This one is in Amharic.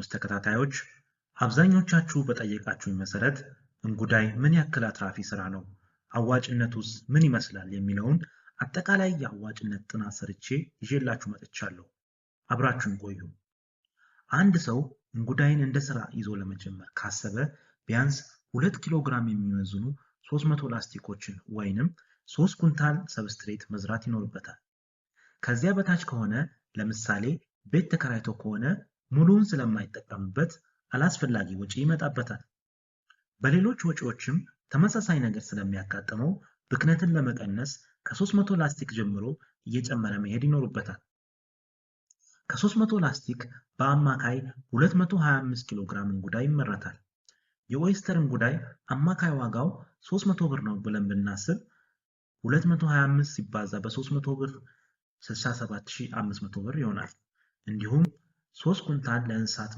ዮርዳኖስ ተከታታዮች አብዛኞቻችሁ በጠየቃችሁኝ መሰረት እንጉዳይ ምን ያክል አትራፊ ስራ ነው፣ አዋጭነቱስ ምን ይመስላል የሚለውን አጠቃላይ የአዋጭነት ጥናት ሰርቼ ይዤላችሁ መጥቻለሁ። አብራችሁን ቆዩ። አንድ ሰው እንጉዳይን እንደ ስራ ይዞ ለመጀመር ካሰበ ቢያንስ 2 ኪሎ ግራም የሚመዝኑ 300 ላስቲኮችን ወይንም 3 ኩንታል ሰብስትሬት መዝራት ይኖርበታል። ከዚያ በታች ከሆነ ለምሳሌ ቤት ተከራይቶ ከሆነ ሙሉውን ስለማይጠቀምበት አላስፈላጊ ወጪ ይመጣበታል። በሌሎች ወጪዎችም ተመሳሳይ ነገር ስለሚያጋጥመው ብክነትን ለመቀነስ ከ300 ላስቲክ ጀምሮ እየጨመረ መሄድ ይኖርበታል። ከ300 ላስቲክ በአማካይ 225 ኪሎ ግራም እንጉዳይ ይመረታል። የኦይስተር እንጉዳይ አማካይ ዋጋው 300 ብር ነው ብለን ብናስብ 225 ሲባዛ በ300 ብር 67500 ብር ይሆናል። እንዲሁም 3 ኩንታል ለእንስሳት